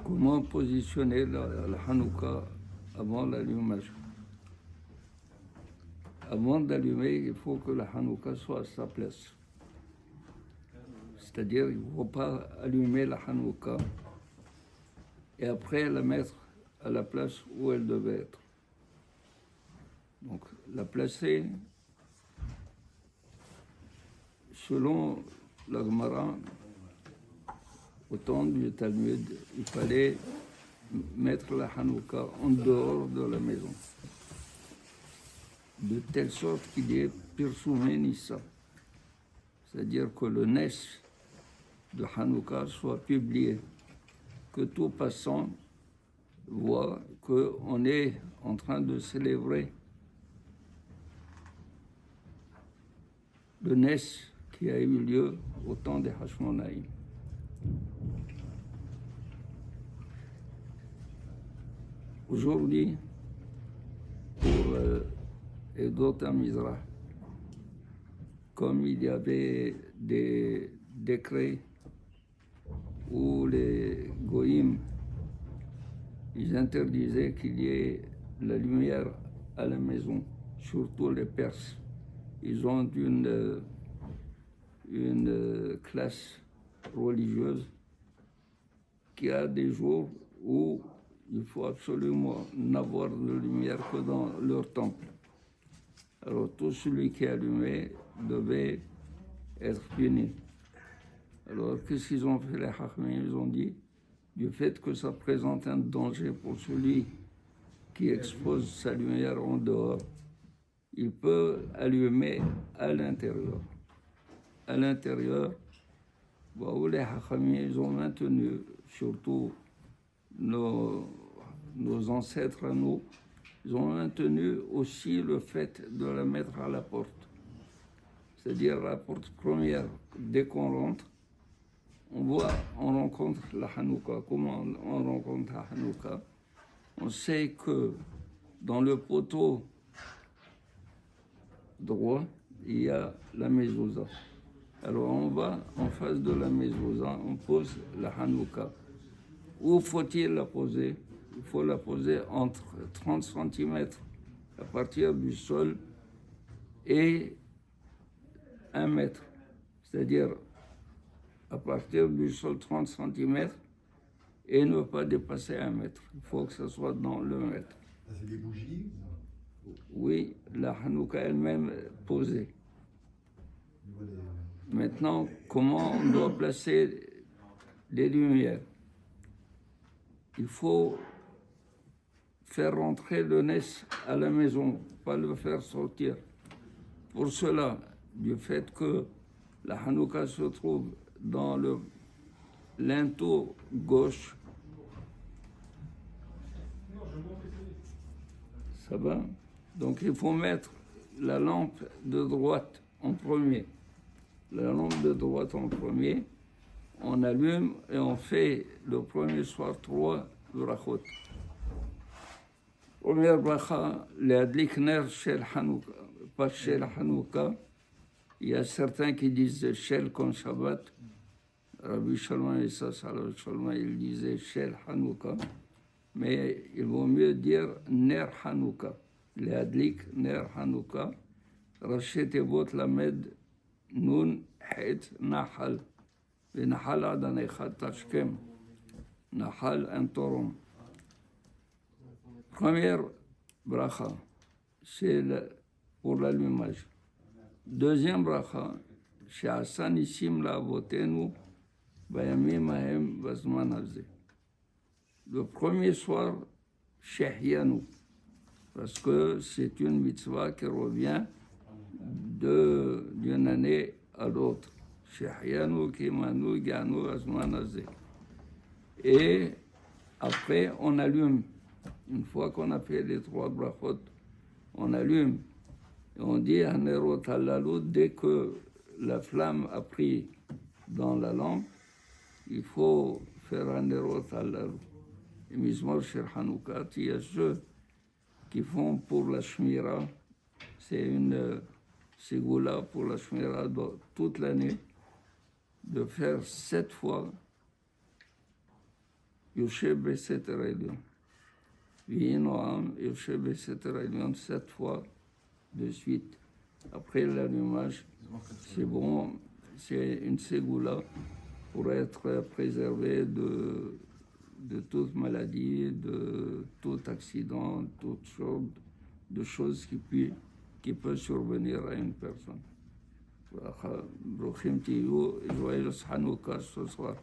Comment positionner la Hanouka avant l'allumage? Avant d'allumer, il faut que la Hanouka soit à sa place. C'est-à-dire, il ne faut pas allumer la Hanouka et après la mettre à la place où elle devait être. Donc, la placer selon la Gemara, au temps du Talmud, il fallait mettre la Hanouka en dehors de la maison, de telle sorte qu'il y ait Pirsumé Nissa, c'est-à-dire que le Nes de Hanouka soit publié, que tout passant voit qu'on est en train de célébrer le Nes qui a eu lieu au temps des Hashmonaïm. Aujourd'hui, pour Edot HaMizrach, comme il y avait des décrets où les Goïms, ils interdisaient qu'il y ait la lumière à la maison, surtout les Perses. Ils ont une classe religieuse qui a des jours où il faut absolument n'avoir de lumière que dans leur temple. Alors tout celui qui allumait devait être puni. Alors qu'est-ce qu'ils ont fait les Chachamim? Ils ont dit, du fait que ça présente un danger pour celui qui expose sa lumière en dehors, il peut allumer à l'intérieur. À l'intérieur, où les Chachamim, ils ont maintenu, surtout nos ancêtres à nous, ils ont maintenu aussi le fait de la mettre à la porte. C'est-à-dire la porte première, dès qu'on rentre, on rencontre la Hanouka. Comment on rencontre la Hanouka? On sait que dans le poteau droit, il y a la mezouza. Alors on va en face de la mezouza, on pose la Hanouka. Où faut-il la poser? Il faut la poser entre 30 cm à partir du sol et 1 mètre. C'est-à-dire à partir du sol 30 cm et ne pas dépasser 1 mètre. Il faut que ce soit dans le mètre. C'est des bougies? Oui, la Hanouka elle-même posée. Maintenant, comment on doit placer les lumières? Il faut faire rentrer le Nes à la maison, pas le faire sortir. Pour cela, du fait que la Hanouka se trouve dans le linteau gauche, ça va? Donc il faut mettre la lampe de droite en premier. La lampe de droite en premier, on allume et on fait le premier soir 3 brachot. Première bracha, l'adlik ner shel Hanouka, pas shel Hanouka. Il y a certains qui disent shel comme Shabbat. Rabbi Shalman et Salah Shalman, il disait shel Hanouka. Mais il vaut mieux dire ner Hanouka. L'adlik ner Hanouka. Rachet Tevot Lamed Nun Het Nahal. ונחל עד הנחל תשכם, נחל un toron. Première bracha, c'est pour l'allumage. Deuxième bracha, שעשה ניסים לאבותינו בימים ההם בזמן הזה. Le premier soir, שהחיינו, parce que c'est une mitzvah qui revient d'une année à l'autre. Et après, on allume. Une fois qu'on a fait les 3 brachot, on allume. Et on dit Hanerot Halalou, dès que la flamme a pris dans la lampe, il faut faire Hanerot Halalou. Et Mizmor Shel Hanouka, il y a ceux qui font pour la Shmira, c'est une ségoula pour la Shmira toute l'année, de faire 7 fois יושב בסתר העליון. והיינו עם יושב בסתר העליון 7 fois de suite. Après l'allumage, c'est bon, c'est une ségoula pour être préservé de toute maladie, de tout accident, toute sorte de choses qui peuvent survenir à une personne. Joyeux Hanouka ce soir.